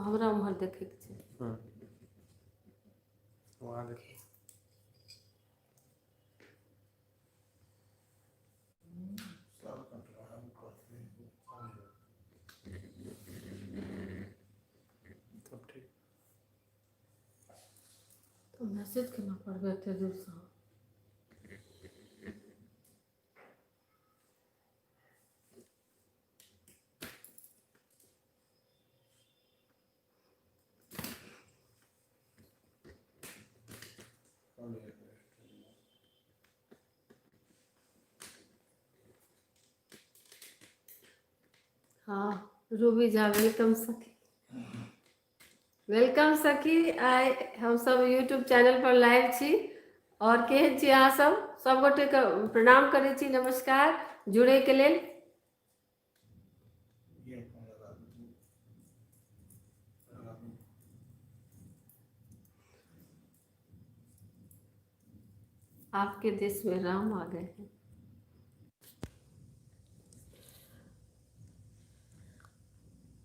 हमरा उम्हर देखे के छै। वहाँ देखिए सब ठीक। तो मैसेज केना पढ़बै एते दूर से? हाँ रूबी झा वेलकम सखी, वेलकम सखी। आइ हम सब यूट्यूब चैनल पर लाइव छी और केहन छी अहाँ सब गोटे के प्रणाम करै छी, नमस्कार जुड़े के लेल। आपके देश में राम आ गए हैं।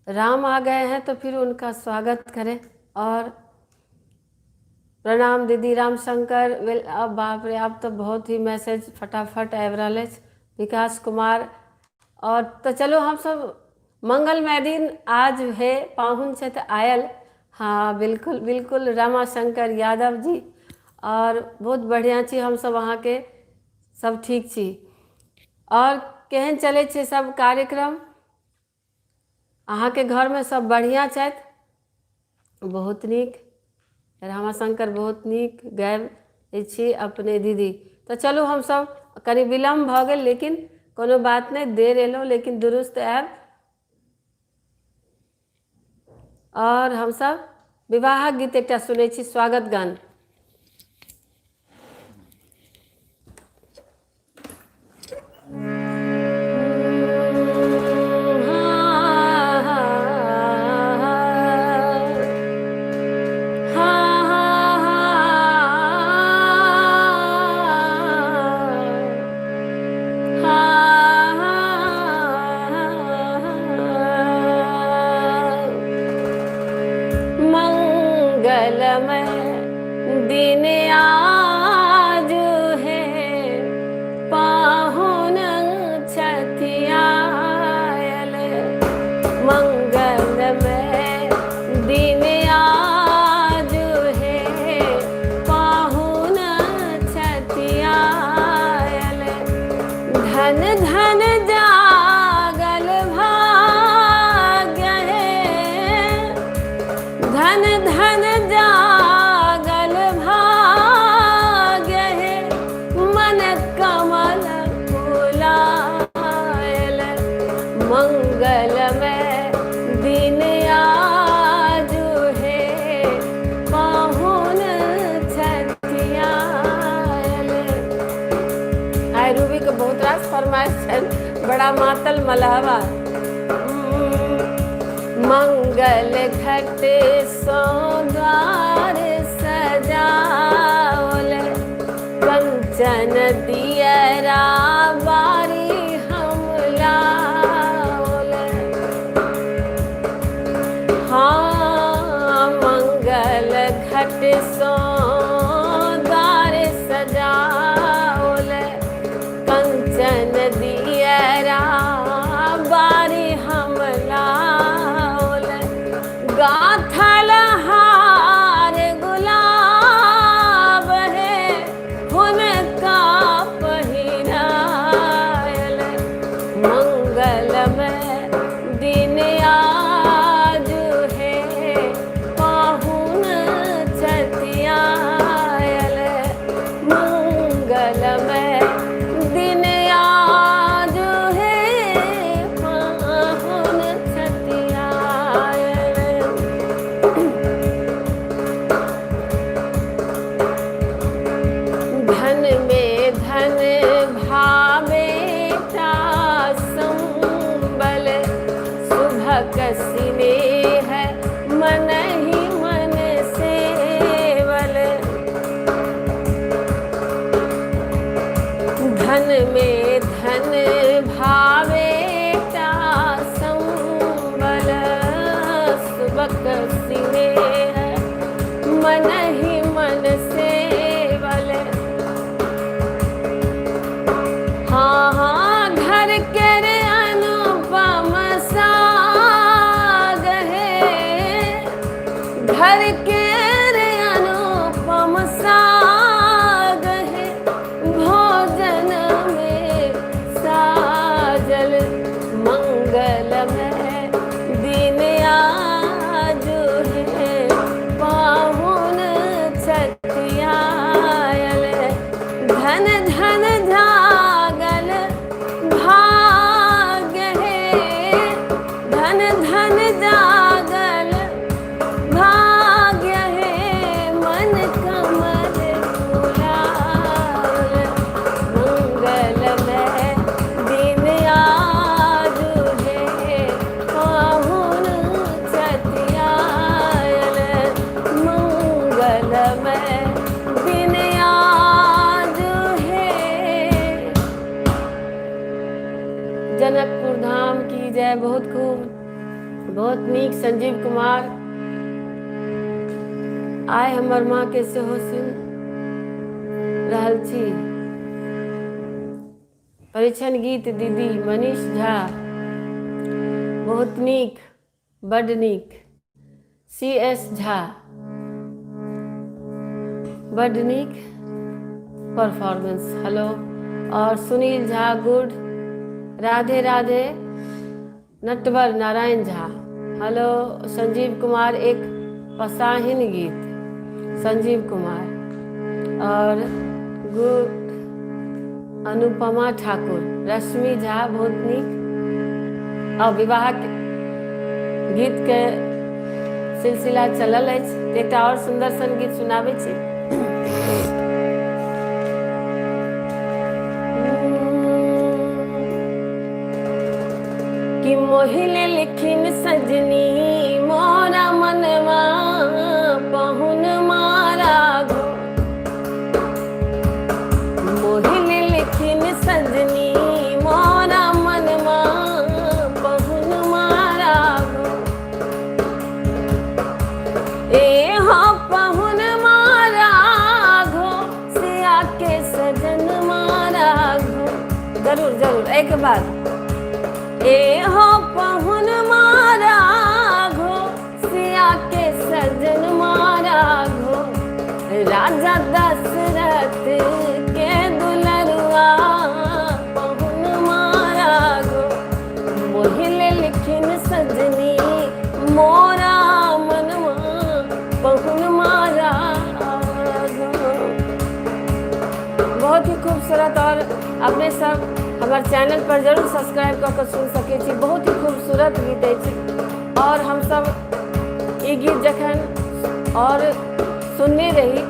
राम आ गए हैं तो फिर उनका स्वागत करें। और प्रणाम दीदी राम शंकर। अब बाप रे अब तो बहुत ही मैसेज फटाफट आबि रहल अछि। विकास कुमार और तो चलो हम सब मंगलमय दिन आज है, पाहुन से तो आयल। हाँ बिल्कुल बिल्कुल रमा शंकर यादव जी और बहुत बढ़िया छी हम सब, अहाँ के सब ठीक छी। और केहन चले छे सब कार्यक्रम? अहाँ के घर में सब बढ़िया छथि? बहुत नीक, रामाशंकर बहुत नीक गाबि छी अपने दीदी। तो चलू हम सब कनि विलम्ब भ गेल लेकिन कोनो बात नहीं, देर एलहुँ लेकिन दुरुस्त आयब। और हम सब विवाहक गीत एकटा सुनै छी, स्वागत गान। मंगलमय दिन आज है, पाहुन छथि आयल। मंगलमय दिन आज है, पाहुन छथि आयल। धन धन जागल भाग्य है, धन धन जागल भाग्य है। मन कमल फुलायल। मंगलमय दिन आज है, पाहुन छथि आयल। आइ रूबी के बहुत रास फरमाइश छनि, बड़ा मातल मलहवा। मंगल घट सो द्वार सजाओल, कंचन दियरा बारी हम लाओल। हाँ मंगल घट सो द्वार सजाओल, कंचन दियरा बारी हम लाओल। गाथल हार गुलाब है, हुनका पहिरायल। मंगलमय दिन आज है, पाहुन छथि आयल। मंगलमय दिन आज है, पाहुन छथि आयल। धन में धन भावेटा संबल, सुभग स्नेह मन ही मन सेवल। धन में धन भावेटा संबल, सुभग मन ही मन से वाले। हाँ हाँ घर के रे अनुपम साग है, घर के रे अनुपम साग है, भोजन में साजल मंगल में दिन आज है, पाहुन छठियायल धन धन जागल भाग्य है, धन धन जागल भाग्य है, मन कमल फुलाल मंगल में दिन आज है, पाहुन छठियायल मंगल में दिन आज है। जनकपुर धाम की जय। बहुत खूब, बहुत नीक। संजीव कुमार आय हमर माँ के सेहो सुन रहल छी। परीक्षण गीत दीदी मनीष झा, बहुत नीक, बड नीक। CS झा, बड नीक परफॉर्मेंस। हेलो। और सुनील झा गुड। राधे राधे। नटवर नारायण झा हेलो। संजीव कुमार एक पसाहिन गीत संजीव कुमार। और गुड अनुपमा ठाकुर। रश्मि झा बहुत नीक। और विवाह के गीत के सिलसिला चलल अछि। एकटा और सुंदर सन गीत सुनाबै छी। कि मोहिले लिखिन सजनी मोरा मनवा पहुन मारा गो। मोहिले लिखिन सजनी मोरा मनवा पहुन मारा गो। ए हो पहुन मारा गो सिया के सजन मारा गो। जरूर जरूर एक बार। ए हो पहुन मारा घो सिया के सजन मारा घो। राजा दशरथ के दुलरुआ पहुन मारा घो। मोहिले लिखिन सजनी मोरा मनवा पहुन मारा घो। बहुत ही खूबसूरत। और अपने सब हमारे चैनल पर जरूर सब्सक्राइब करके सुन सके छी। बहुत ही खूबसूरत गीत अछि। और हम सब ये गीत जखन और सुनने रही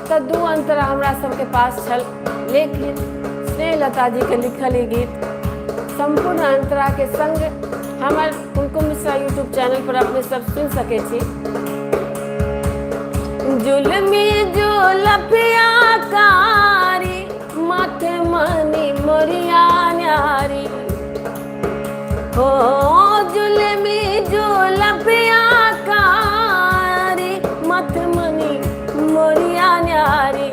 तो दू अंतरा हमरा सबके पास छल, लेकिन स्नेहलता जी के लिखल ये गीत संपूर्ण अंतरा के संग हमारे कुमकुम मिश्रा यूट्यूब चैनल पर अपने सब सुन सके छी। जुलमी जुलफिया कारी माथे मनी मोरिया न्यारी हो। जुलमी जुलफिया कारी माथे मनी मोरिया न्यारी।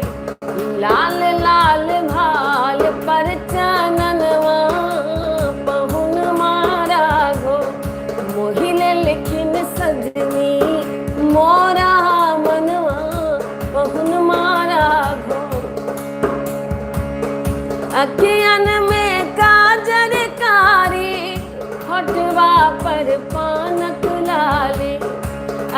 लाल लाल भाल पर चननवा पहुन मारा गो। मोहिले लिखिन सजनी मोरा मनवा पहुन मारा गो। अखियन में काजर कारी होठवा पर पानक लाली।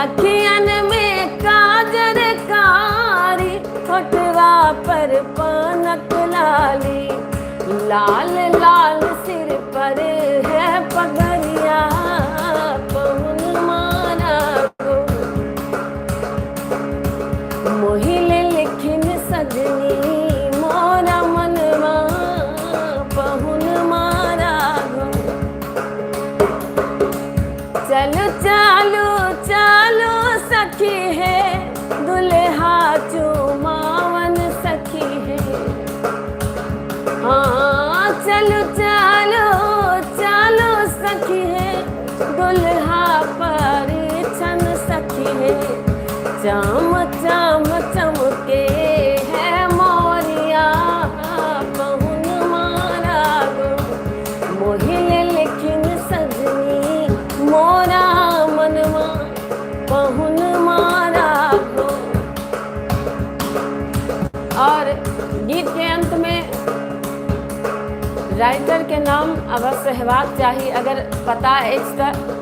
अखियन में काजर कारी होठवा पर पानक लाली। लाल लाल सिर पर है पगड़िया पहुन मारा गो। मोहिले लिखिन सजनी मोरा मनवा पहुन मारा गो। चलो चलो चलो सखी है दुल्हा चुमावन सखी है। हाँ चलो चलो चलो सखी है दुल्हा पर छन सखी है। चाम चाम चमके है मोरिया पहुन मारा गो मोहिले लेकिन सजनी मोरा मनवा पहुन मारा गो। और गीत के अंत में राइटर के नाम अवश्य हेबाक चाहिए अगर पता अछि तऽ।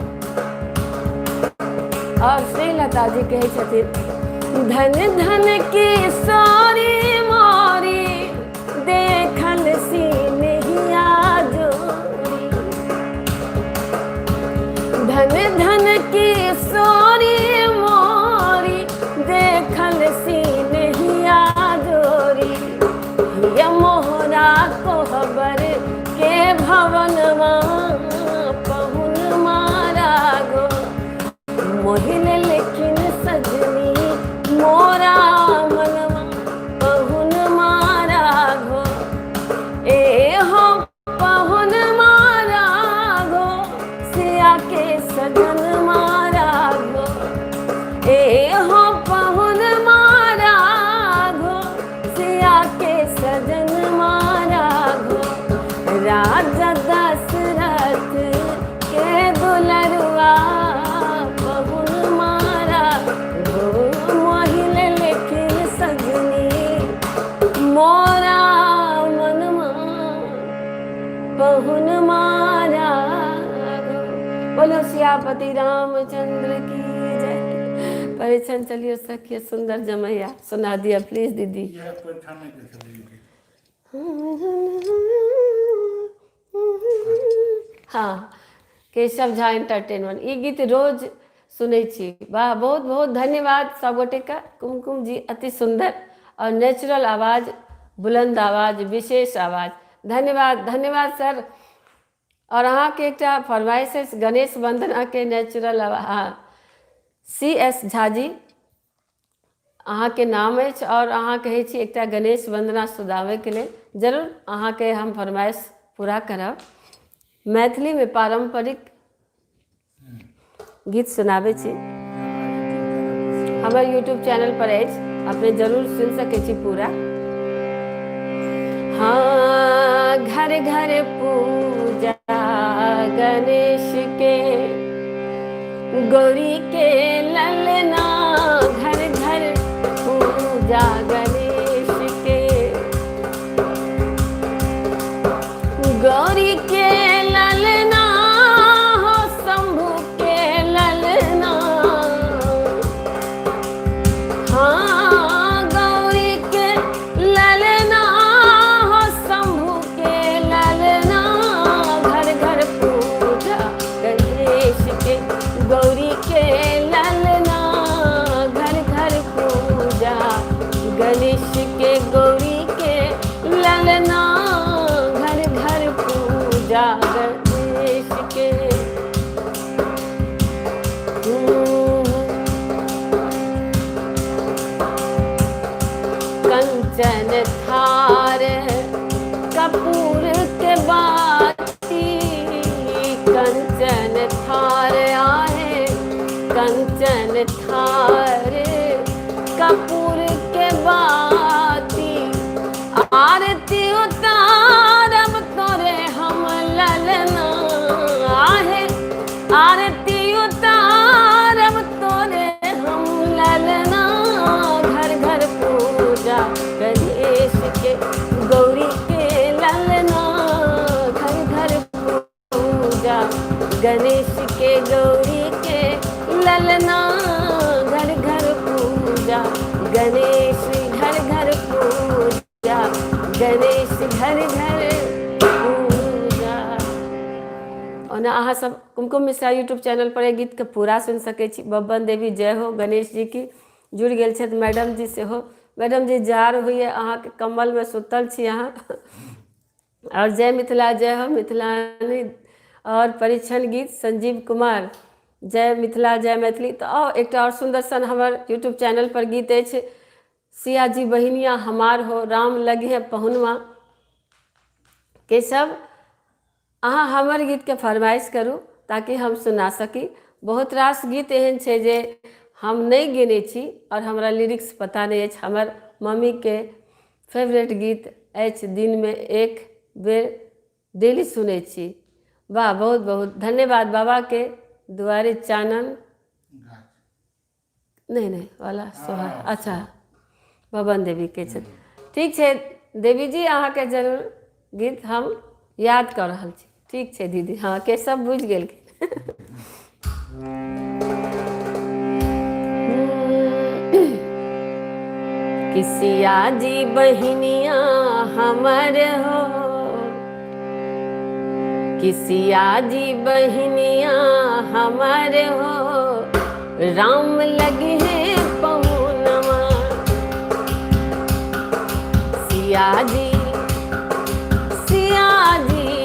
और श्रीलता जी कहे छथिन धन धन की सारी मारी देखल सी नहिया जोरी। धन धन की सारी मारी देखल सी नहिया जोरी। ये मोहरा कोहबर के भवनवा पहुन मारा गो मोहिले लेकिन सजनी मोरा मनवा पहुन मारा गो। ए हो पहुन मारा गो सिया के सजन मारा गो। ए हो पहुन मारा गो सिया के सजन मारा गो। राजा दशरथ के दुलरुआ पहुन मारा गो मोहिले लेकिन सजनी मोरा मनवा पहुन मारा गो। बोलो सियापति रामचंद्र की जय। परीक्षण चलिए सखिए सुंदर जमैया सुना दिया प्लीज दीदी। हाँ केशव झा एंटरटेनमेंट ई गीत रोज सुनै छी। वाह बहुत बहुत धन्यवाद सब गोटे का। कुमकुम जी अति सुंदर और नेचुरल आवाज़ बुलंद आवाज़ विशेष आवाज़ धन्यवाद धन्यवाद सर। और अहाँ के एकटा फरमाइश अछि गणेश वंदना के नेचुरल आवाज़ CS झा जी अहाँ के नाम अछि और अहाँ कहै छी एकटा गणेश वंदना सुधाबे के लिए जरूर अहाँ के हम फरमाइश पूरा करब। मैथिली में पारंपरिक गीत सुनाबे छी हमर यूट्यूब चैनल पर अछि अपने जरूर सुन सकै छी पूरा। हाँ घर घर पूजा गणेश के गौरी के ललना घर घर पूजा गणेश के गौरी के ललना हो शंभु के ललना। हाँ गौरी के ललना हो शंभु के ललना घर घर पूजा गणेश के गौरी के ललना घर घर पूजा गणेश के गौरी के ललना घर घर पूजा गणेश के। कंचन थार कपूर के बाती कंचन थार आहे कंचन थार कपूर के बाती। आरती उतारब तोरे हम ललना आहे आरती उतारब तोरे हम ललना घर घर पूजा गणेश के गौरी के ललना घर घर पूजा गणेश के गौरी के ललना घर घर पूजा गणेश घर घर पूजा गणेश घर घर पूजा। और ना अहाँ सब कुमकुम मिश्रा यूट्यूब चैनल पर गीत के पूरा सुन सकै छी। बब्बन देवी जय हो गणेश जी की जुड़ गेल छथि मैडम जी से हो। मैडम जी जार हुई अहाँ के कम्बल में सुतल छी अहाँ। और जय मिथिला जय हो मिथिलानी। और परीक्षण गीत संजीव कुमार जय मिथिला जय मैथिली। तो आओ एक और सुंदर सन हमार यूट्यूब चैनल पर गीत है सिया जी बहिनिया हमार हो राम लगे है पहुनवा के सब अहाँ हमर गीत के फरमाइश करूँ ताकि हम सुना सकी। बहुत रास गीत एहन छे जे हम नहीं गिने छी और हमरा लिरिक्स पता नहीं अछि। हमर मम्मी के फेवरेट गीत अछि, दिन में एक बेर डेली सुनै छी। वाह, बहुत बहुत धन्यवाद। बाबा के दुआरे चानन नहीं वाला सोहा, अच्छा भवन देवी के छथि। ठीक छै देवी जी, अहाँके जरूर गीत हम याद कऽ रहल छी। ठीक छै दीदी, हाँ के सब बुझि गेलखिन। किसिया जी बहिनिया हमर हो, किसिया जी बहिनिया हमर हो, राम लगे पहुनवा। सिया जी सिया जी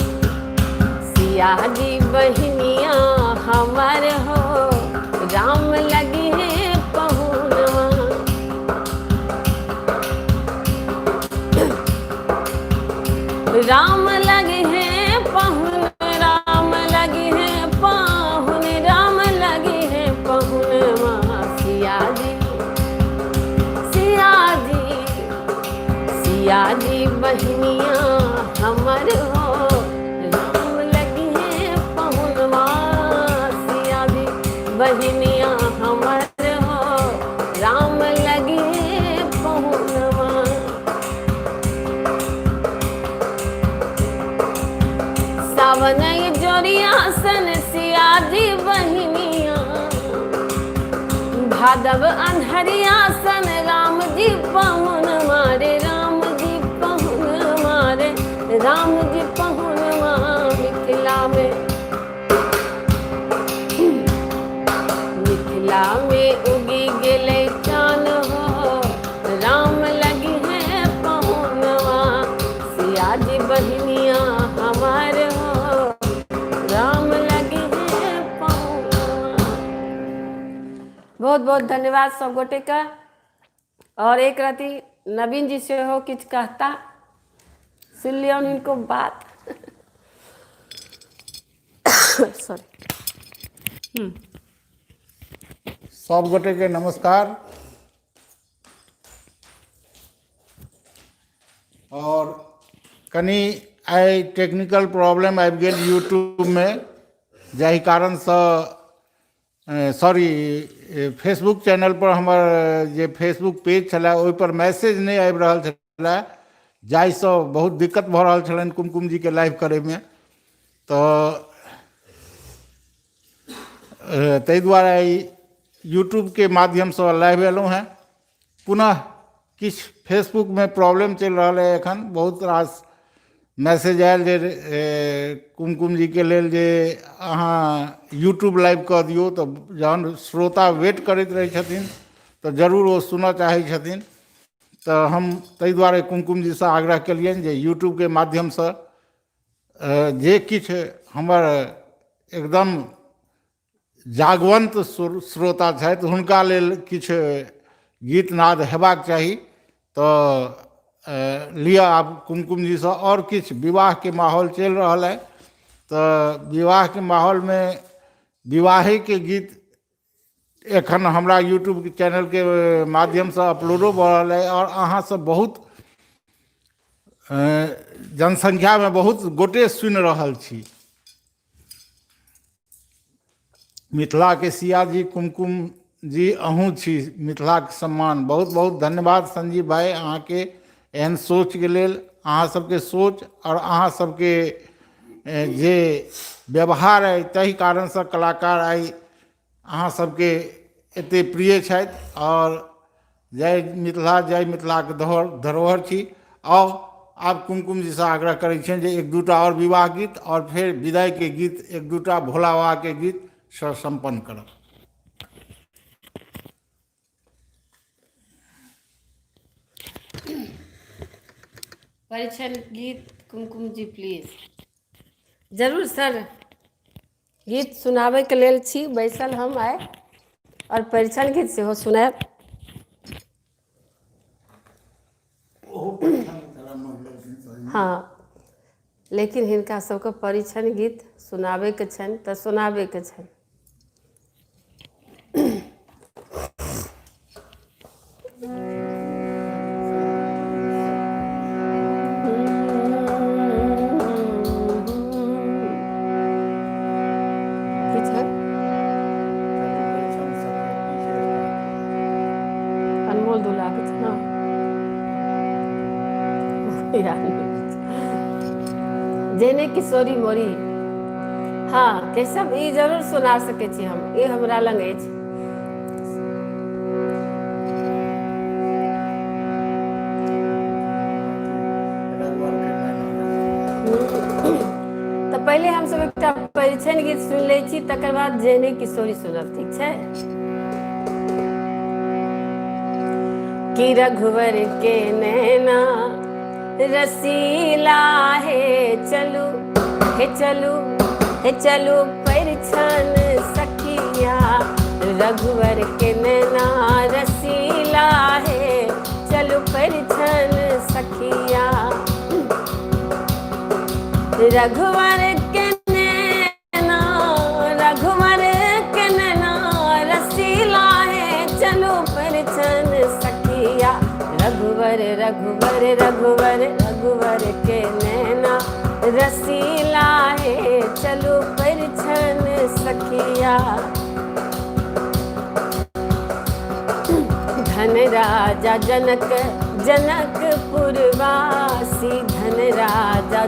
सिया जी बहिनिया हमर हो, राम लगे पहुनवा। राम लगे हैं पहुन, राम लगे हैं पाहुन, राम लगे हैं पहुनवा। सिया जी सिया जी सिया जी बहिनिया हमर हो, राम लगे हैं पहुनवा। सिया जी बहिनिया हमर हो, राम लगे हैं पहुनवा। सावन जोरिया सन सिया जी बहिनिया, भादव अंधरिया सन राम जी पहुन मारे, राम जी पहुन मारे, राम जी पहुन मिथिला में उगी गेले चान हो, राम लगी है पहुनवा। सिया जी बहिनिया हमार हो, राम लगी है पहुनवा। बहुत बहुत धन्यवाद सब गोटे का। और एक राती नवीन जी से हो किछ कहता सुन लिया इनको बात। सॉरी। सब गोटे के नमस्कार। और कनी आई टेक्निकल प्रॉब्लम आबि गेल यूट्यूब में, जाहि कारण से सॉरी फेसबुक चैनल पर हमर जे फेसबुक पेज छलै ओहि पर मैसेज नहीं आबि रहल छलै, जाहि से बहुत दिक्कत भऽ रहल छलनि कुमकुम जी के लाइव करे में। तो ताहि दुआरे यूट्यूब के माध्यम से लाइव एलहुँ हैं। पुनः किछ फेसबुक में प्रॉब्लम चल रहा है एखन, बहुत रास मैसेज आयल जे कुमकुम जी के लेल जे अहाँ यूट्यूब लाइव कऽ दियौ। तो जहन श्रोता वेट करैत रहै छथिन तो जरूर वो सुनऽ चाहै छथिन। तो हम ताहि दुआरे कुमकुम जी से आग्रह केलियनि जे यूट्यूब के माध्यम से जे किछ हमर एकदम जागवंत श्रोता छथि हुनका लेल किछ गीत नाद हेबाक चाही। तो लिया आप कुमकुम जी से। और किछ विवाह के माहौल चल रहा है, तो विवाह के माहौल में विवाहे के गीत एखन हमरा यूट्यूब चैनल के माध्यम से अपलोडो भऽ रहल है। और अहाँ सब बहुत जनसंख्या में बहुत गोटे सुनि रहल छी। मिथिला के सिया जी कुमकुम जी अहूँ छी मिथिला के सम्मान। बहुत बहुत धन्यवाद संजीव भाई अहाँ के एहन सोच के लेल। अहाँ सबके सोच और अहाँ सबके जे व्यवहार है तही कारण से कलाकार आई अहाँ सबके एते प्रिय छथि। और जय मिथिला के धरोहर छी। आओ आप कुमकुम जी से आग्रह करै छियनि जे एक दूटा और विवाह गीत और फिर विदाई के गीत एक दूटा भोला बाबा के गीत संपन्न करब। परिछन गीत कुमकुम जी प्लीज। जरूर सर, गीत सुनाबे के लेल छी बैसल हम आए, और परिछन गीत से हो सुनाब। हाँ, लेकिन हिनका सबके परिछन गीत सुनाबे के छनि तऽ सुनाबे के छनि। जेने किशोरी मोरी हाँ केशव ई जरूर सुना सके छी हम ये हमरा लग अछि तो पहले हम सब एकटा परिछन गीत सुन ले छी तकर बाद जेने किशोरी सुनब ठीक छै कि रघुवर के नैना रसीला हे चलू परिछन सखिया रघुवर के नैना रसीला है चलू परिछन सखिया रघुवर के नैना रसीला है चलो परिछन सखिया रघुवर के नैना रसीला है चलो परिछन सखिया धन राजा जनकपुरवासी धन राजा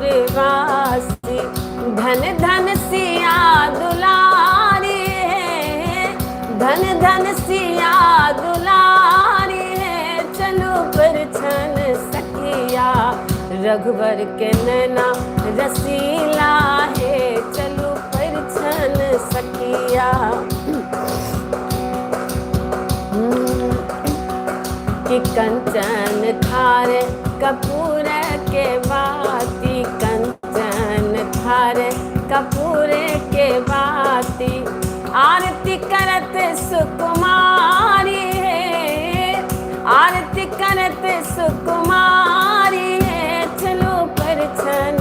जनकपुरवासी धन सिया दुलारी है धन सिया दुलारी है चलो परिछन सखिया रघुवर के नैना रसीला है चलो परिछन सखिया कि कंचन थारे कपूर के बाती कंचन थारे कपूर के बाती आरती करत सुकुमारी है आरती करत सुकुमारी है चलो परिछन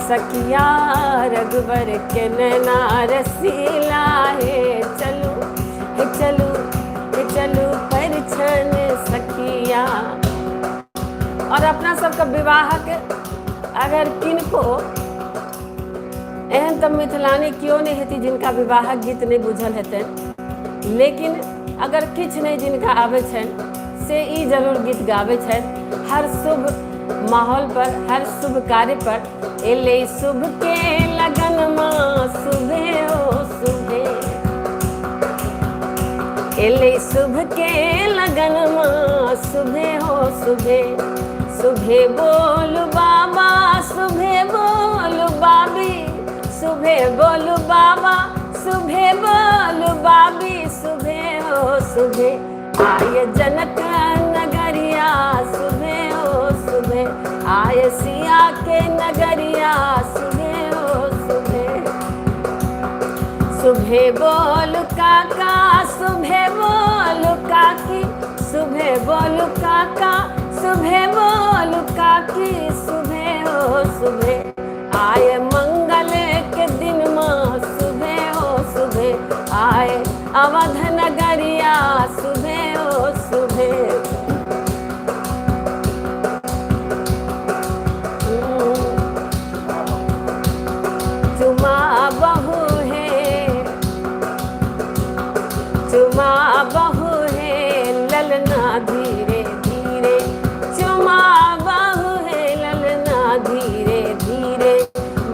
सखिया रघुवर के नैना रसीला है चलो परिछन सखिया और अपना सबका विवाहक अगर किनको एहन तब मिथिलानी क्यों नहीं हेती जिनका विवाहक गीत नहीं बुझल हेतन लेकिन अगर किछ नहीं जिनका आवे छन से ई जरूर गीत गावे छन हर शुभ माहौल पर हर शुभ कार्य पर एले शुभ के लगन मां सुबह हो सुबह एले शुभ के लगन मां सुबह हो सुबह बोल बाबा सुबह बोल बाबी सुबह बोल बाबा सुबह बोल बाबी सुबह हो सुबह आय जनक नगरिया सुबह हो सुबह आय सिया के नगरिया सुबह हो सुबह बोल काका सुबह बोल काकी सुबह बोल काका सुबह बोल काकी सुबह हो सुबह आए मंगल के दिन माँ सुबह हो सुबह आए अवध नगरिया सुबह हो सुबह चुमा बहू चुमा बहू है ललना धीरे धीरे चुमा बहू है ललना धीरे धीरे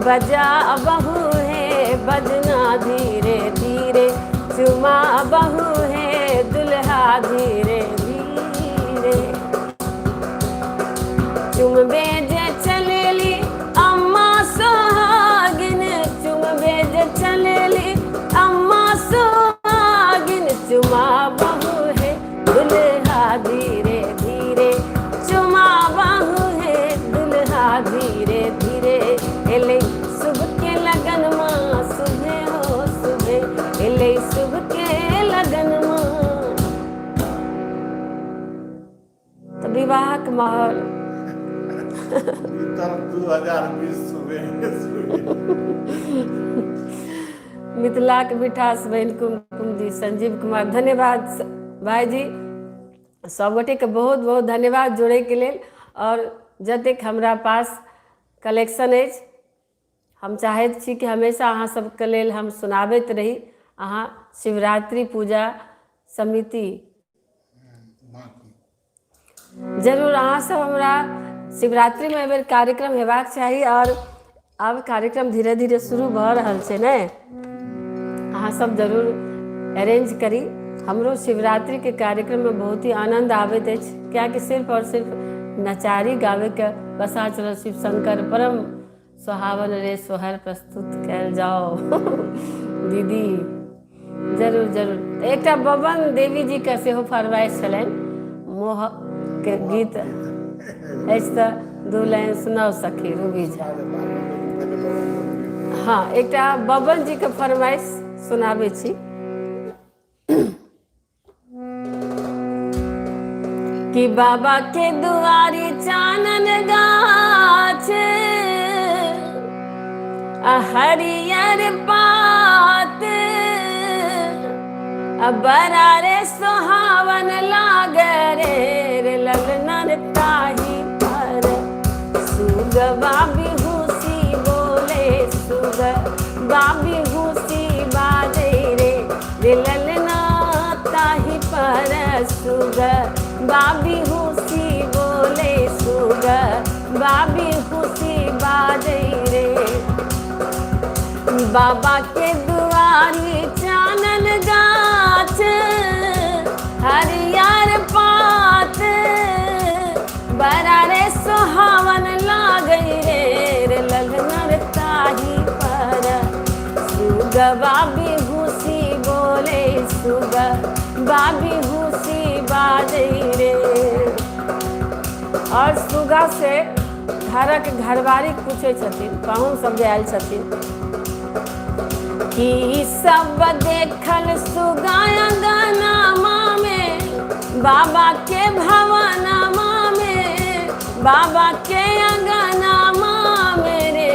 बजा बहू है बजना धीरे धीरे चुमा बहू है दुल्हा धीरे धीरे चुम बेजे चलेली अम्मा सोहागिन चुम बेजे चलेली अम्मा सोहागिन चुमा बहू है दुल्हा धीरे धीरे चुमा बहू है दुल्हा धीरे धीरे एले शुभ के लगन माँ सुबह हो सुबह एले शुभ के लगन माँ तो विवाहक माहौल 2020 सुबह मिथिलाक मिठास बहन कुमकुम जी संजीव कुमार धन्यवाद भाई जी सब गोटे के बहुत बहुत धन्यवाद जोड़े के लेल और जतेक हमरा पास कलेक्शन अछि हम चाहैत छी कि हमेशा अहाँ सबके लेल हम सुनाबैत रही अहाँ शिवरात्रि पूजा समिति जरूर अहाँ सब हमरा शिवरात्रि में एबेर कार्यक्रम हेबाक चाही और अब कार्यक्रम धीरे धीरे शुरू भऽ रहल छै ने, अहाँ सब जरूर अरेंज करी। हमरो शिवरात्रि के कार्यक्रम में बहुत ही आनंद आबैत अछि, कियाकि सिर्फ और सिर्फ नचारी गावे के बसा चलल शिव शंकर परम सुहावन रे सोहर प्रस्तुत कयल जाओ। दीदी जरूर जरूर। एकटा बबन देवी जी के सेहो फरमाइश छलनि, मोह के गीत अछि तऽ दू लाइन सुनाओ सखी रूबी झा। हाँ, एकटा बबन जी के फरमाइश सुनाबै छी कि बाबा के दुआरी चानन गाछ हरियर पात बड़ा रे सुहावन लागे रे ललनर ताही पर सुगवा बिहुसी बोले सुगवा बिहुसी बाजे रे ललना ताही पर सुगवा बिहुसी बोले सुगवा बिहुसी बाजे रे। बाबा के दुआरी चानन गाछ हरियर पात बड़ा रे सुहावन लागै रे ललनर ताही पर सुगवा बिहुसी बोले सुगवा बिहुसी बाजै रे। और सुगा से घरक घरवारी पूछे छथिन, पाहुन सब जे आयल छथिन कि सब देखल सुगा अंगनामा में बाबा के भवनमा में बाबा के अंगनामा में रे।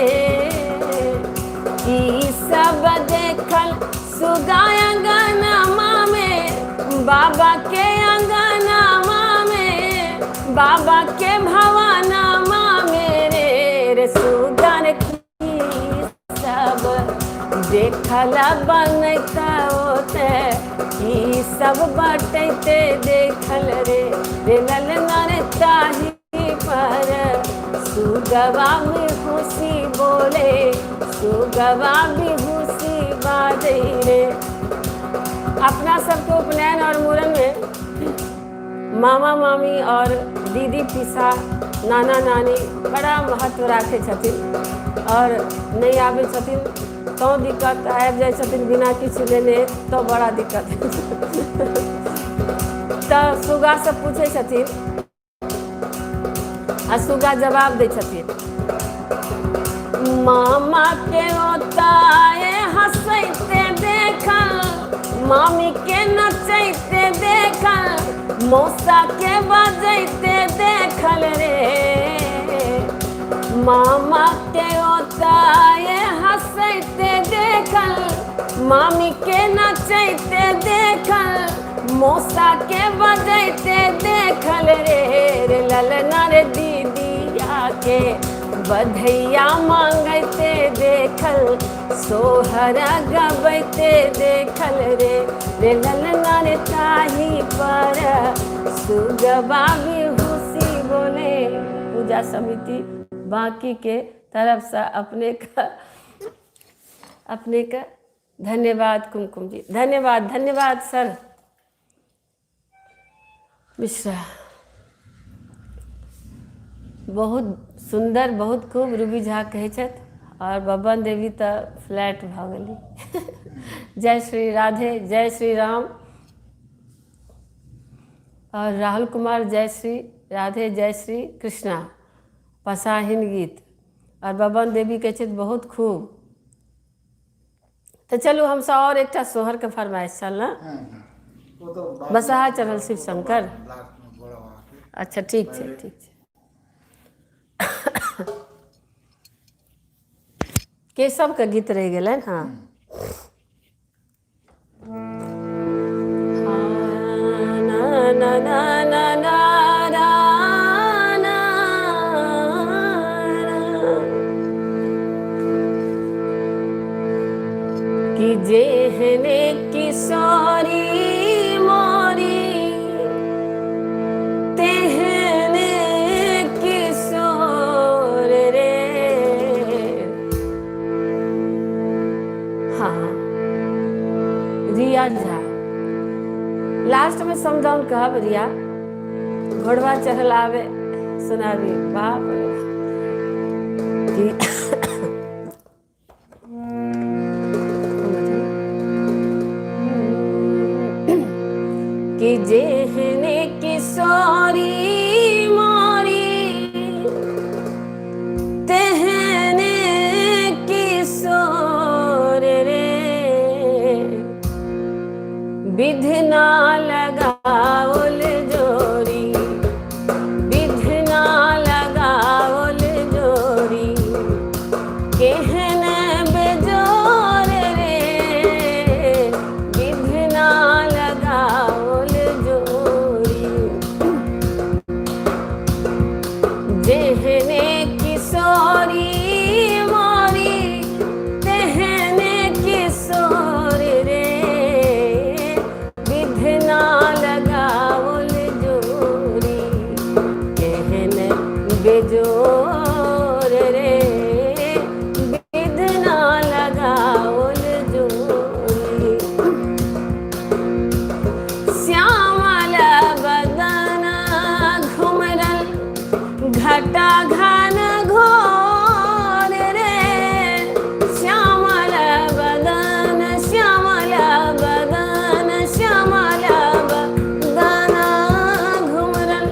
कि सब देखल सुगा अंगनामा में बाबा के अंगनामा में बाबा के भवनमा में रे सुगन की सब देखल बनता होते ई सब बटते देखल रे ललनर ताही पर सुगवा में खुशी बोले सुगवा भी खुशी बाजे रे। अपना सबके उपनयन और मूड़न में मामा मामी और दीदी पिसा नाना नानी बड़ा महत्व राखे छथिन और नहीं आवे छथिन तो दिक्कत आबि जाइ छथिन, बिना किछु लेने तो बड़ा दिक्कत तो सुगा से पूछे छथिन आ सुगा जवाब दै छथिन, मामा के ओताए हंसैते देखल मामी के नचैते देखल मौसा के बजैते देखल रे। मामा के ओताए हंसैते देखल मामी के नचैते देखल मौसा के बजैते देखल रे ललनर दीदिया के बधैया मांगते देखल सोहर गबैते देखल रे ललनर ताही पर सुगवा बिहुसी बोले। पूजा समिति बाकी के तरफ से अपने का धन्यवाद कुमकुम जी, धन्यवाद धन्यवाद सर मिश्रा। बहुत सुंदर बहुत खूब रूबी झा कहै छथि और बबन देवी तो फ्लैट भऽ गेली। जय श्री राधे जय श्री राम। और राहुल कुमार जय श्री राधे जय श्री कृष्णा पसाहिन गीत। और बबन देवी कहै छथि बहुत खूब। तो चलू हम सब और एक सोहर के फरमाइश चल ना बसहा चढ़ल शिव शंकर। अच्छा ठीक है ठीक है। केशव के गीत रह गए। हाँ ना ना ना ना ना कि जेहने किशोरी मोरी तेहने समझाउन कहा बरिया घोड़वा चढ़ल आवे सुनाबी बाप रे कि जेहने किशोरी मोरी तेहने किशोर रे विधना लगाओल जोरी विधना लगाओल जोरी केहन बेजोर रे विधना लगाओल जोरी जेहने किशोरी मोरी तेहने किशोर रे विधना लगाओल जोरी केहन बेजोर रे विधना लगाओल जोरी श्यामल बदन घुमरल घटा घन घोर रे श्यामल बदन श्यामल बदन श्यामल बदन घुमरल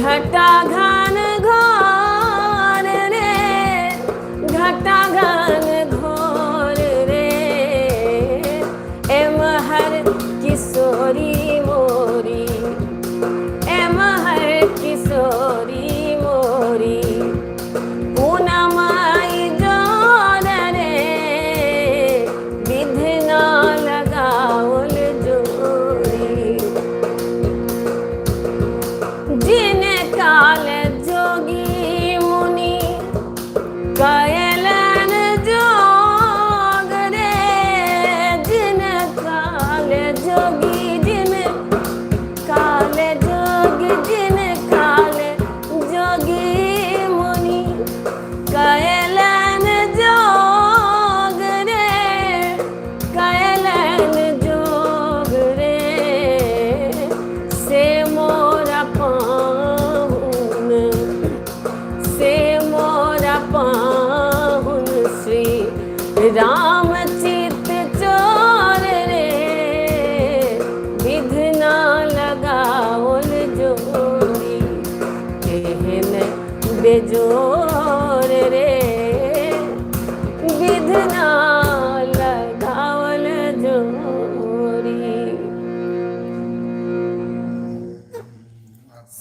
घटा घन घोर रे घटा घन घोर रे एमहर किशोरी मोरी एमहर किशोरी मोरी पूनमाई जोर रे विधना लगाओल जोरी जिन काल जोगी मुनि कयलन जोग रे जिन काल जोगी जिन काल जोगी जिन काल जोगी मुनि कयलन जोग रे कयलन जोग रे से मोरा पाहुन से मोरा पाहुन श्री राम चित चोर रे विधना लगाओल जोरी केहन बेजोर रे विधना लगाओल जोरी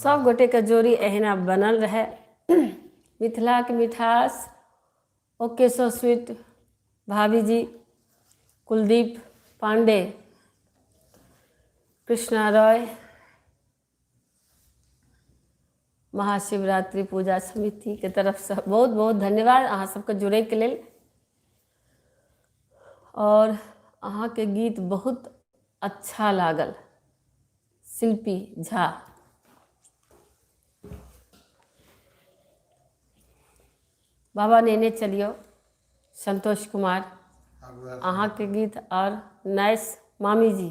सब गोटे के जोड़ी एहना बनल रहे मिथिला के मिठास ओके सो स्वीट भाभी जी कुलदीप पांडे कृष्णा रॉय महाशिवरात्रि पूजा समिति के तरफ से बहुत बहुत धन्यवाद अहाँ सबके जुड़े के लेल और अहाँ के गीत बहुत अच्छा लागल शिल्पी झा बाबा नेने चलियो संतोष कुमार अहाँ के गीत और नाइस मामी जी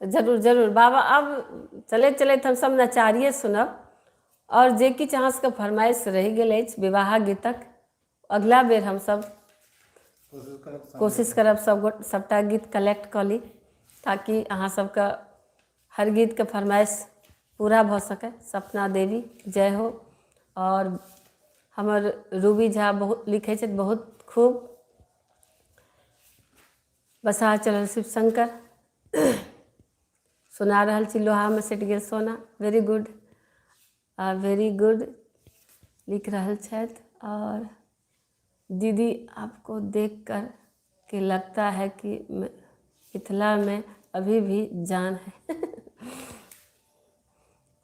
तो जरूर जरूर बाबा अब चले चले हम सब नचारिए सुनब और जे किछु अहाँ सबके फरमाइश रहि गेल अछि विवाह गीतक अगला बेर हम सब कोशिश करब सबटा गीत कलेक्ट कऽ ली ताकि अहाँ सबके हर गीत के फरमाइश पूरा भ सके सपना देवी जय हो और हमर रूबी झा बहुत लिखे छथि बहुत खूब बसा चलल शिव शंकर सुना रहल छी लोहा में सटि गेल सोना वेरी गुड लिख रहल छथि और दीदी आपको देखकर के लगता है कि मिथिला में अभी भी जान है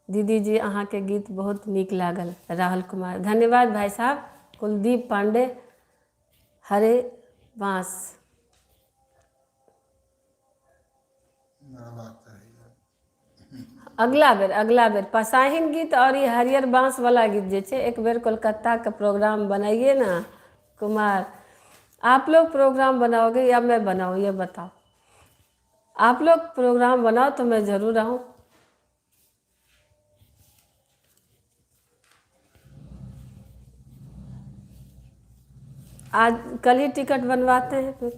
दीदी जी अहाँ के गीत बहुत नीक लागल राहुल कुमार धन्यवाद भाई साहब कुलदीप पांडे हरे बांस अगला बेर पसाहिन गीत और ये हरियर बांस वाला गीत जे छे एक बेर कोलकाता का प्रोग्राम बनाइए ना कुमार आप लोग प्रोग्राम बनाओगे या मैं बनाऊँ, ये बताओ। आप लोग प्रोग्राम बनाओ तो मैं ज़रूर आऊँ। आज कल ही टिकट बनवाते हैं फिर।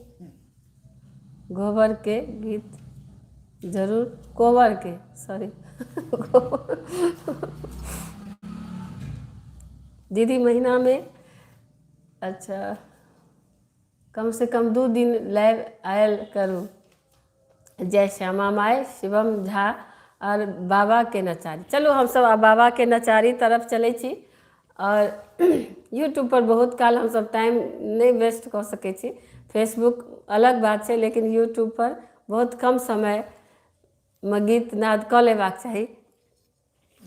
गोबर के गीत जरूर, कोवर के, सॉरी दीदी महीना में, अच्छा कम से कम 2 दिन लाइव आयल करूँ। जय श्यामा माई, शिवम झा और बाबा के नचारी। चलो हम सब बाबा के नचारी तरफ चलै छी। और यूट्यूब पर बहुत काल हम सब टाइम नहीं वेस्ट कर सकै छी। फेसबुक अलग बात है, लेकिन यूट्यूब पर बहुत कम समय में गीत नाद कऽ लेबाक चाही।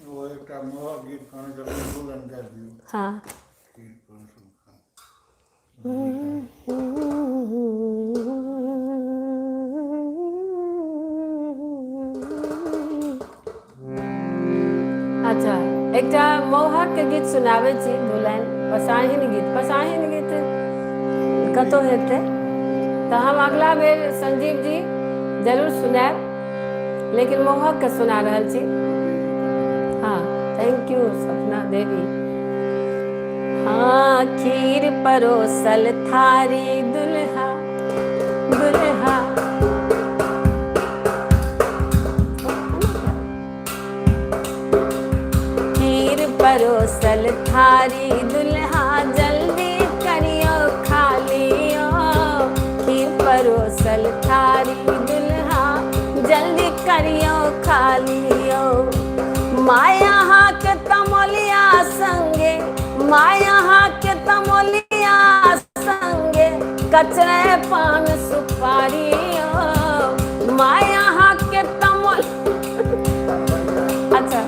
वो एकटा मोहक गीत खाने जरूर भूलन कर दियो। हाँ, अच्छा एकटा मोहक के गीत सुनाबै छी, दुलाइन पसाहिन गीत। पसाहिन गीत कतौ हेतै तऽ हम अगला बेर संजीव जी जरूर सुनाएब, लेकिन मोहक के सुना रहल छी। हाँ, थैंक यू सपना देवी। हाँ, खीर परोसल थारी दुल्हा दुल्हा, खीर परोसल थारी दुल्हा, जल्दी करियो खा लियो। खीर परोसल थारी दुल्हा, जल्दी करियो खा लियो। माया हाथ तमोलिया संगे, माया हाथ तमोलिया संगे, कचरे पान सुपारी। माया हाथ तमोल अच्छा,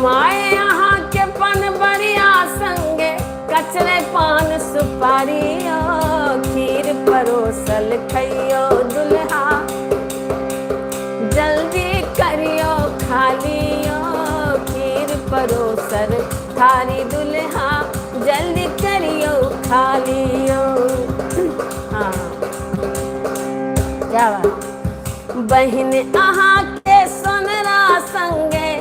माया हाथ पन बरिया संगे, कचरे पान सुपारी। खीर परोसल खइयो दुल्हा, जल्दी करियो खा लियो। खीर परोसल थारी दुल्हा, जल्दी करियो खा लियो। हाँ, क्या बात। बहिन अहाँ के सोनरा संगे,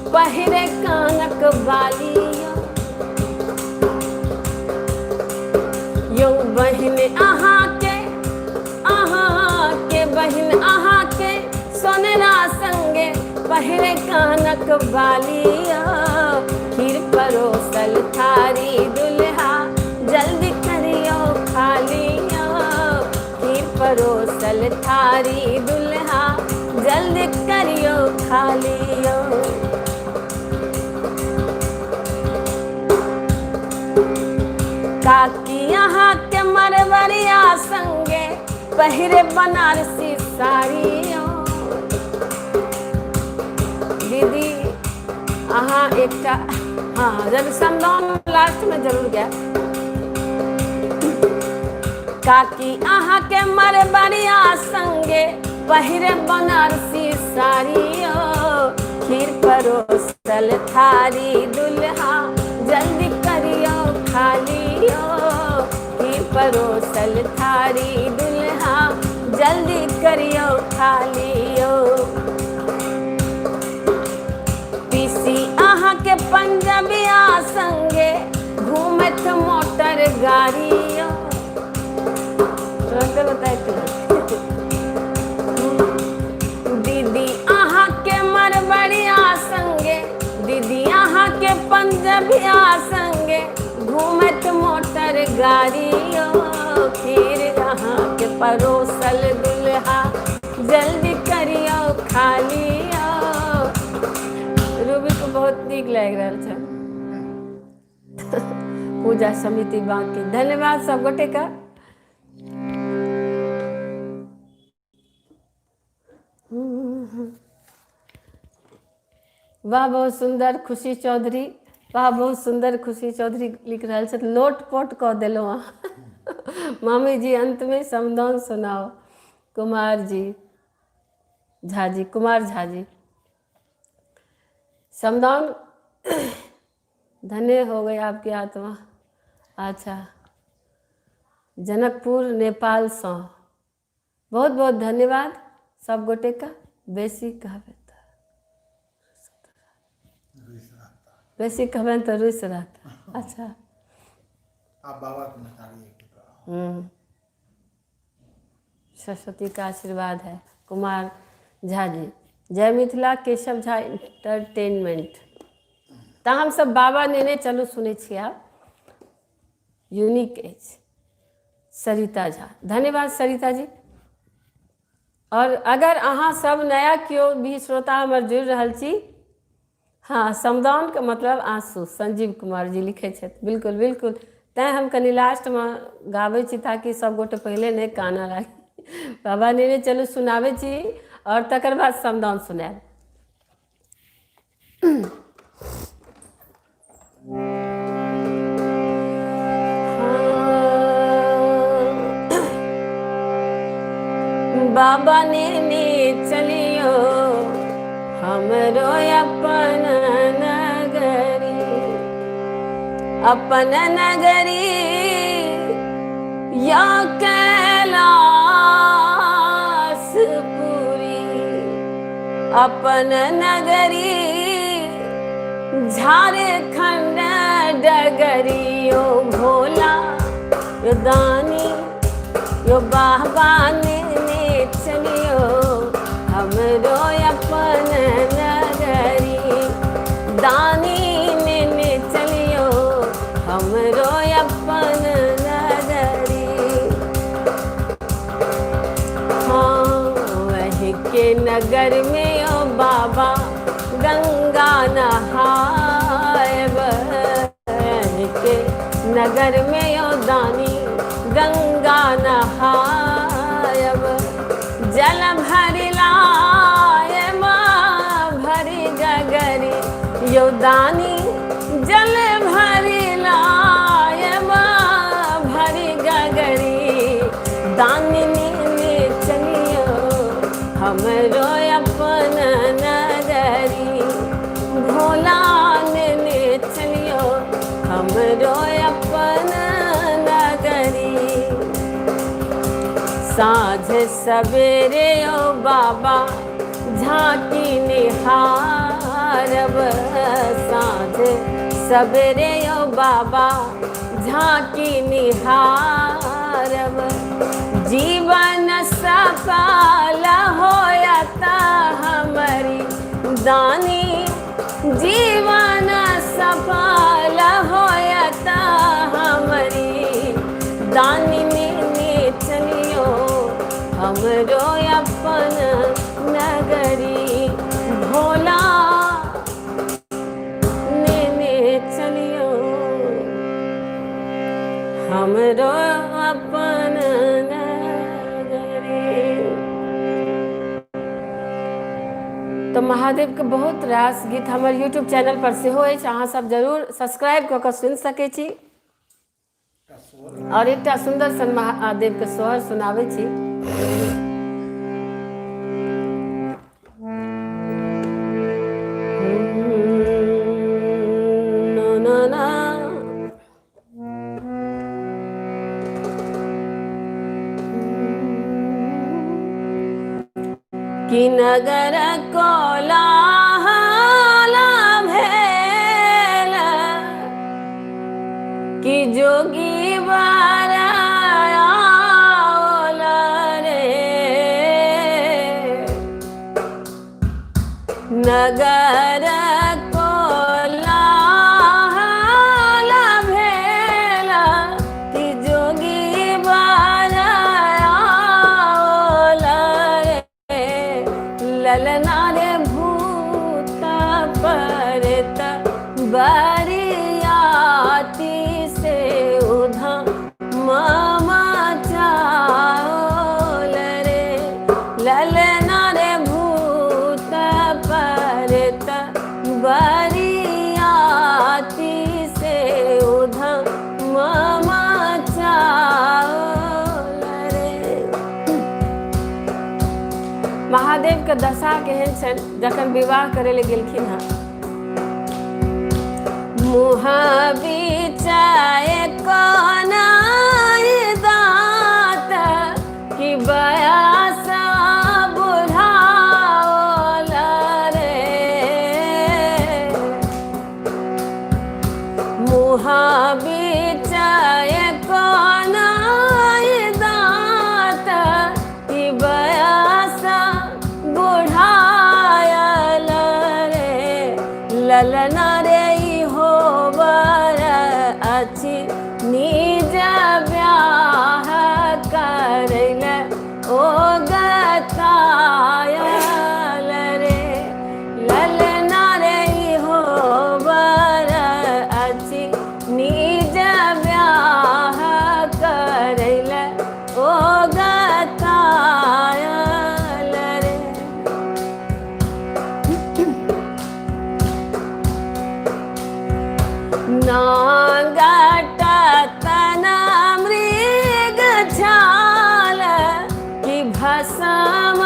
पहिरे कानक बालियो। यो बहिन अहाँ के बहिन अहाँ के सोनरा संगे, पहिरे कानक बालिया। खीर परोसल थारी दुल्हा, जल्दी करियो खा लियो। खीर परोसल थारी दुल्हा, जल्दी करियो खा लियो। काकी यहाँ के मरवरिया संगे, पहिरे बनारसी साड़ियों। दीदी अहाँ एकटा, हाँ जब समदाउन लास्ट में जरूर गया। काकी अहाँ के मरवरिया संगे, पहिरे बनारसी साड़ियों। खीर परोसल थारी दुल्हा, जल्दी करियो खा लियो। खीर परोसल थारी दुल्हा, जल्दी करियो खा लियो। पीसी अहाँ के पंजाबिया संगे, घूमत मोटर गाड़ियों। दीदी अहाँ के मरवरिया संगे, दीदी अहाँ के पंजाबिया संगे, घूमत मोटर गाड़ियों। खीर अहाँ के परोसल दुल्हा, जल्दी करियो खा लियो। रूबी को बहुत नीक लागि रहल छै। पूजा समिति बाँकी, धन्यवाद सब गोटे का। वाह बहुत सुंदर खुशी चौधरी, वाह बहुत सुंदर खुशी चौधरी लिख रहा है। लोट पोट कह दिलो मामी जी अंत में समदाउन सुनाओ। कुमार जी झा जी, कुमार झा जी समदाउन। धन्य हो गई आपकी आत्मा। अच्छा जनकपुर नेपाल से बहुत बहुत धन्यवाद सब गोटे का। बेसी कहबे बेसी कहबे तो रुस रहता। अच्छा आप बाबा को नकारिए। सरस्वती का आशीर्वाद है। कुमार झा जी, जय मिथिला, केशव झा इंटरटेनमेंट। तो हम सब बाबा नेने चलू सुने छी आप। यूनिक एज सरिता झा, धन्यवाद सरिता जी। और अगर अहाँ सब नया क्यों भी श्रोता हमर जुड़ रहल छी, हाँ समदाउन का मतलब आंसू, संजीव कुमार जी लिखे छथि। बिल्कुल बिल्कुल, तैं हम कनि लास्ट में गाबै छी ताकि सब गोटे पहले नहीं काना लागी। बाबा नेने चलू सुनाबै छी और तकर बाद समदाउन सुनाएब। बाबा नेने चलियो हमरो अपन नगरी, अपन नगरी या कैलाशपुरी, अपन नगरी झारखंड डगरी। यो भोला यो दानी यो बाबा ने चलियो हमरो अपन नगरी, दानी ने चलियो हमरो अपन नगरी। हाँ वही के नगर में ओ बाबा गंगा नहायब, वही के नगर में ओ दानी गंगा नहायब। जल भरि लाय भरी गगरी, यो दानी जल भरि लाय भरी गगरी, दानी ने चलियो हमरो अपन नगरी, भोला ने चलियो हमरो अपन नगरी। साँझ सवेरे ओ बाबा झांकी निहारब, साँझ सवेरे ओ बाबा झांकी निहारब। जीवन सफल होयता हमारी दानी, जीवन सफल होयता हमारी दानी ने चलियो हमरो अपन नगरी, भोला ने चलियो हमरो अपन नगरी। तो महादेव के बहुत रास गीत हमर यूट्यूब चैनल पर सेहो अछि, अहाँ सब जरूर सब्सक्राइब कऽ कऽ सुनि सकै छी। और एक सुंदर सन महादेव के सोहर सुनावे छी। कि नगर कोलाहल भेल, कि जोगी बरायाल रे, नगर कोलाहल भेल, कि जोगी बरायाल रे, ललना रे भूत परत बरियाती से उधा मामा चावल रे, ललना रे भूत परत बरियाती से उधा मामा चावल रे। महादेव के दशा केहन छनि जखन विवाह करे ले गेलखिन हँ। मुँह बिचाए कोना दान ललना रे हो बर अच्छी निज ब्याह करैल ओ गतायल रे ललना रे हो बर अच्छी निज ब्याह करैल ओ गतायल रे नागट तना मृग छाल कि भस्म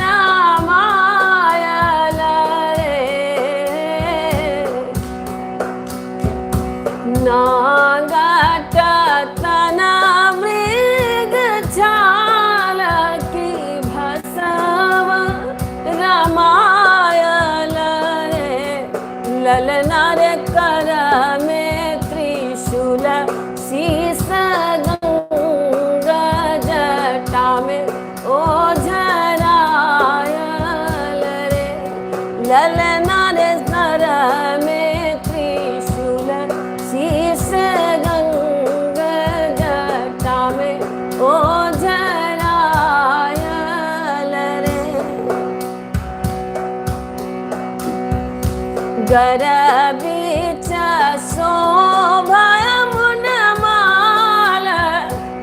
रामायल रे नागट तना मृग छाल कि भस्म रामायल रे ललना रे कर में त्रिशूल शीस गंगा जटा में ओझरायल रे ललना रे कर में त्रिशूल शीस गंगा जटा में ओझरायल रे गरबीच शोभय मुनमाल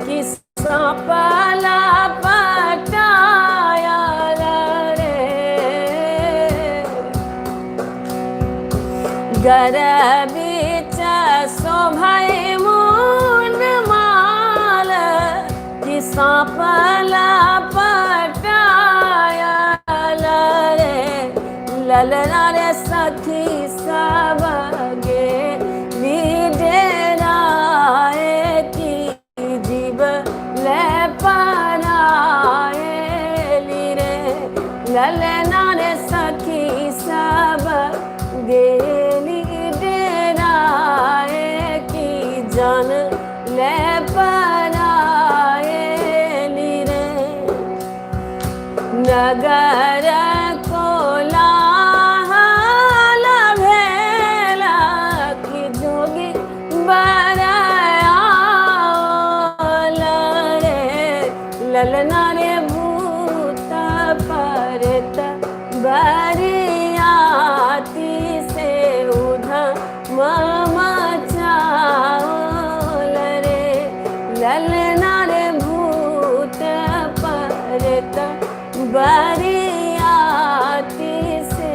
कि सपला पटायल रे गरबीच शोभय मुनमाल कि सपला पटायल रे ललना रे सखी सब गे विडेराए की जीव ले पराएली रे ललना रे सखी सब गेली डेराए की जन ले पराएली रे नगर कोलाहल भेला कि जोगी बरायल रे ललना रे भूत परत बरियाती से उधम मचाल रे ललना रे भूत परत बरियाती से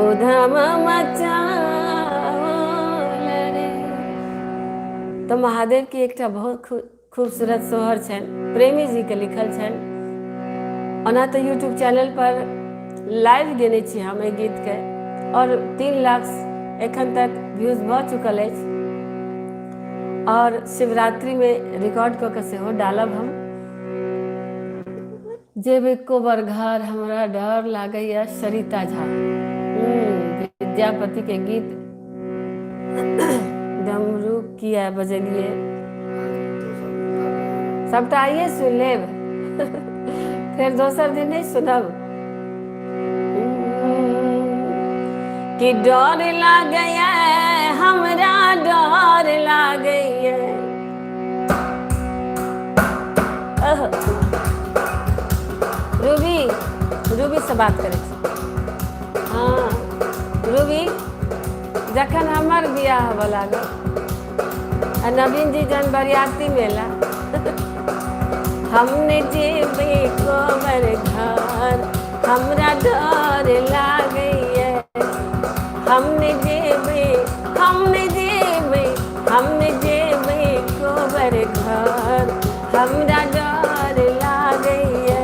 उधम मचाल रे। तो महादेव की एकटा बहुत खूबसूरत सोहर छन प्रेमी जी के लिखल छन ओना तो यूट्यूब चैनल पर लाइव देने छी हम एहि गीत के और 3 लाख एखन तक व्यूज भऽ चुकल अछि और शिवरात्रि में रिकॉर्ड कऽ के सेहो डालब हम जेबे कोबर घर हमरा डर लागैया सरिता झा विद्यापति के गीत डमरू किया बजलिए सबटा आइए सुन लेब फिर दोसर दिन नहीं सुनब कि डर लागैया हमरा डर लागैया रूबी से बात करे हाँ रूबी जखन हमर बियाह होबऽ लागल नवीन जी जन बरियाती मेला हमने जेबे कोबर घर हमरा डर लागैया हमने जेबे कोबर घर हमरा डर लागैया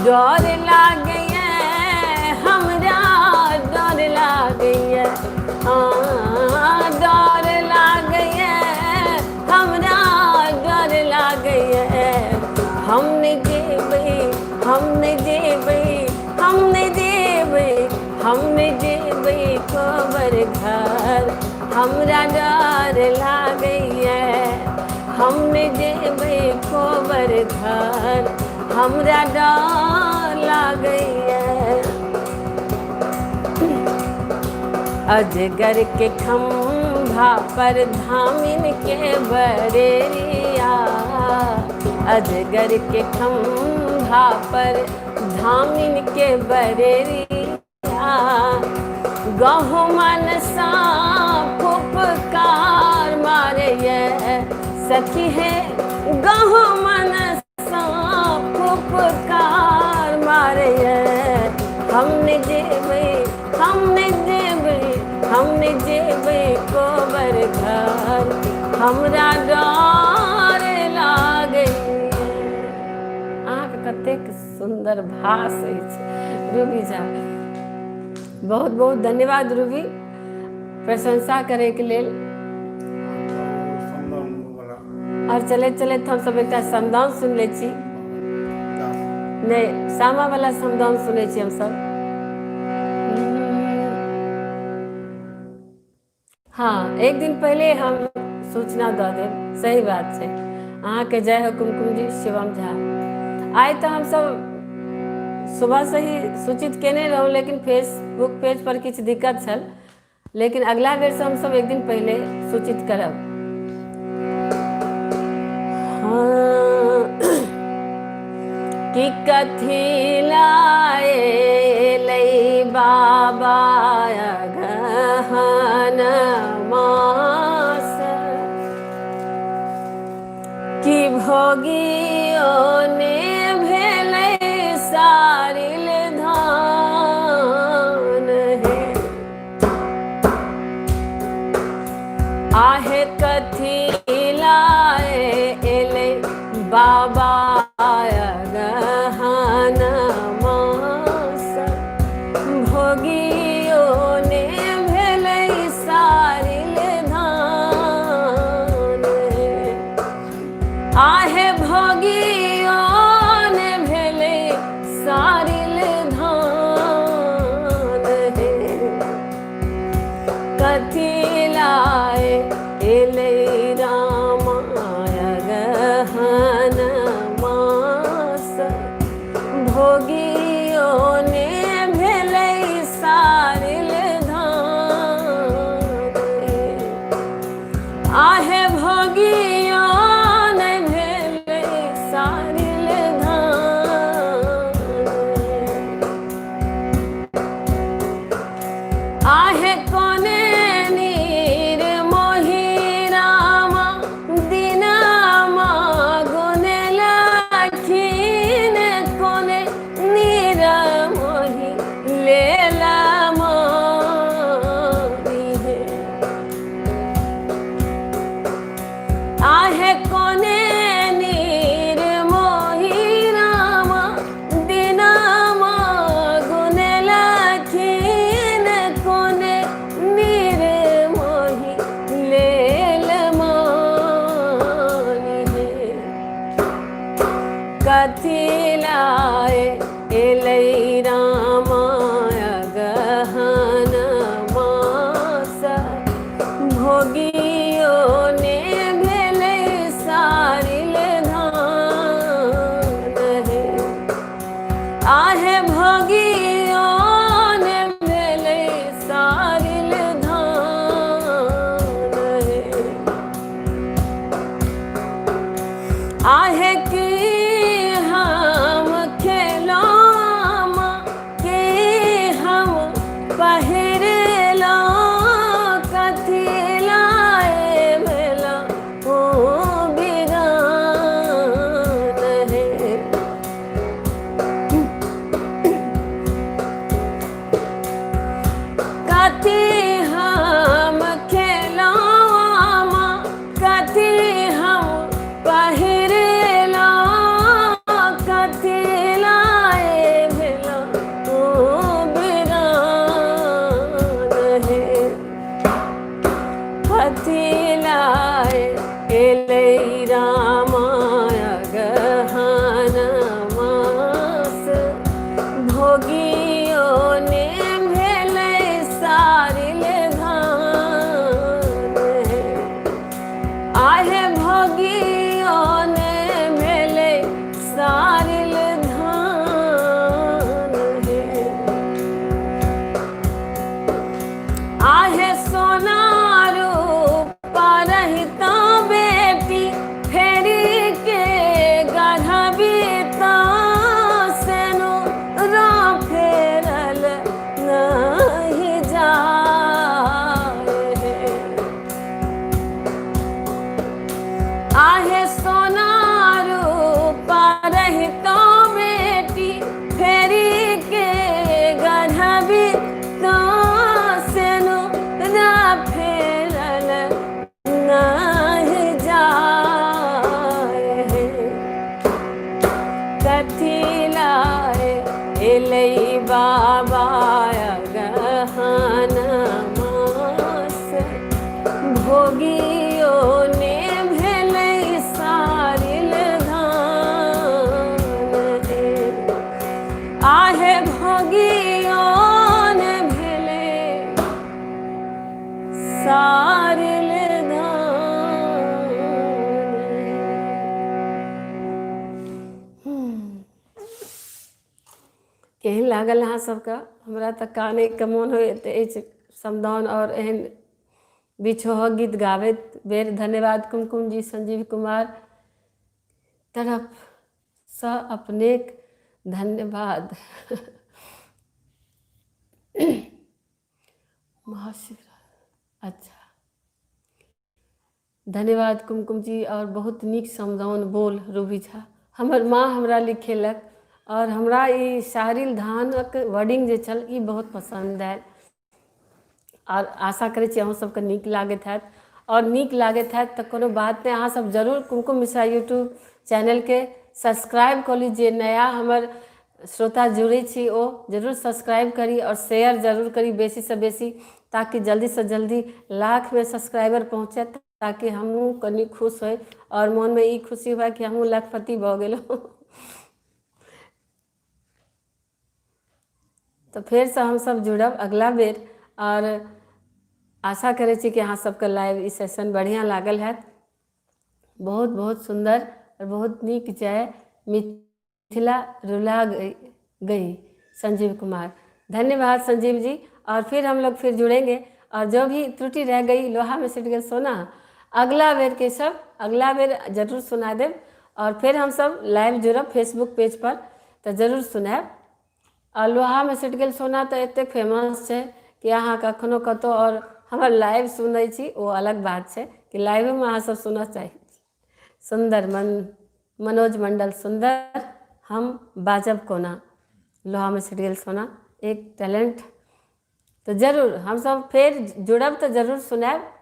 डर लागैया हमरा डर लागैया डर लागैया हमरा डर लागैया हमने जेबै कोबर घर हमरा डर लागैया हमने जेबै कोबर घर हमरा डर लागैया अजगर के खंभा पर धामिन के बरेरिया, अजगर के खंभा पर धामिन के बरेरिया, गहु मन सा फुफकार मारे ये सखी है, गहु मन सा फुफकार मारे ये, हमने जेबे कोबर घर, हमरा डर लागे। अहाँके कतेक सुंदर भाष अछि रूबी झा, बहुत बहुत धन्यवाद रूबी, प्रशंसा करे के लेल। और चले चले हम सब एक समदाउन सुन ले छी, नहीं सामा वाला समदाउन सुने छी हम सब। हाँ, एक दिन पहले हम सूचना दऽ देब, सही बात है। अहाँके जय हो कुमकुम जी, शिवम झा। आइ तो हम सब सुबह से ही सूचित केने रहूँ, लेकिन फेसबुक पेज पर किछु दिक्कत छल, लेकिन अगला बेर से हम सब एक दिन पहले सूचित करब। हाँ, कि कथी लाए लई बाबा गहन मास, कि भोगियों ने भेले सारिल धान है, आहे कथी लाए एले बाबा गहन मास, भोगियों ने भेले सारिल धान है, आहे भोगियों ने भेले सारिल धान है, कथी लाए एले रामाय गहन मास, भोगियों ने भेले सारिल धान है, आहे भोगियों ने भेले सारिल धान है, आहे कोने नीर मोही रामा दिनामा गुने लाखीन, कोने नीर मोही लेला मानी है, आहे कोने नीर मोही रामा दिनामा गुने लाखीन, कोने नीर मोही लेल मानी है, कथी लाए एलै रामाय गहन मास, भोगियों ने भेले सारिल धान है, आहे भोगियों ने भेले सारिल धान है, आहे की हम खेलाम के हम पहिरलो, कथी लाए भेला ओ बिरान है, कथी हम खेलाम, कथी हम पहिरलो, कथी लाए भेला ओ बिरान है, कथी लाए एलै रामाय गहन मास, भोगियों ने भेले सारिल धान है, आहे भोगियों ने भेले सारिल धान है, भेलै बाबा गहन मास, भोगियो ने भेलै सारिल धान। आहे भोगियो ने भेलै सारिल केहन लागल अहाँ सबके? हमरा तऽ कानैके मोन होइत अछि समदाउन और एहन बिछोह गीत गाबैत बेर। धन्यवाद कुमकुम जी, संजीव कुमार तरफसँ अपनेक धन्यवाद। महाशिवरात्रि, अच्छा धन्यवाद कुमकुम जी। और बहुत नीक समदाउन बोल रूबी झा, हमर माँ हमरा लिखेलक और हमरा ई सारिल धानक वर्डिंग जे छल ई बहुत पसंद आयल। और आशा करै छी अहूँ सबके नीक लागैत हैत। और नीक लागैत हैत तऽ कोनो बात नहीं, अहाँ सब जरूर कुमकुम मिश्रा यूट्यूब चैनलके सब्सक्राइब कऽ लीजिए। नया हमर श्रोता जुड़ै छी ओ जरूर सब्सक्राइब करी और शेयर जरूर करी बेसी से बेसी, ताकि जल्दी से जल्दी लाख में सब्सक्राइबर पहुँचे, ताकि हमहूँ कनी खुश होय और मन में ई खुशी हुआ कि हमहूँ लखपति भऽ गेलहुँ। तो फिर से हम सब जुड़ब अगला बेर। और आशा करै छी कि अहाँ सबके लाइव ई सेशन बढ़िया लागल हैत। बहुत बहुत सुंदर और बहुत नीक जय मिथिला रुला गई संजीव कुमार। धन्यवाद संजीव जी। और फिर हम लोग फिर जुड़ेंगे और जो भी त्रुटि रह गई लोहा में सिट गया सोना, अगला बेर के सब अगला बेर जरूर सुना देब। और फिर हम सब लाइव जुड़ब फेसबुक पेज पर तो जरूर सुनाब। और लोहा में सिट गेल सोना तो एते फेमस है कि अहाँ कखनो कतौ और हमर लाइव सुनै छी वो अलग बात है कि लाइव में अहाँ सब सुनऽ चाही। सुंदर मनोज मंडल सुंदर, हम बाजब कोना, लोहा में सिट गेल सोना एक टैलेंट। तो जरूर हम सब फिर जुड़ब तो जरूर सुनाब।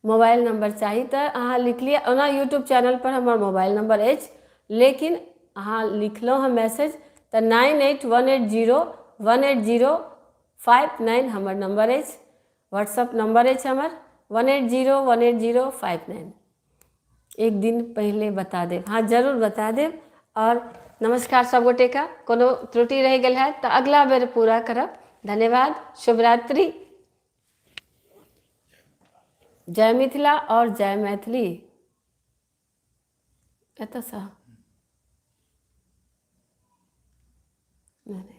मोबाइल नंबर चाहिए तो अहाँ लिख लिया। ओना यूट्यूब चैनल पर हमार मोबाइल नंबर अछि, लेकिन अहाँ लिखलहुँ हम मैसेज तो 9818018059 हमर नंबर अछि। व्हाट्सअप नंबर अछि हमर 18018059। एक दिन पहले बता देब, हाँ जरूर बता देब। और नमस्कार सब गोटे का, कोनो त्रुटि रह गल है तो अगला बेर पूरा करब। धन्यवाद, शुभ रात्रि, जय मिथिला और जय मैथिली। एतऽ सा नहीं।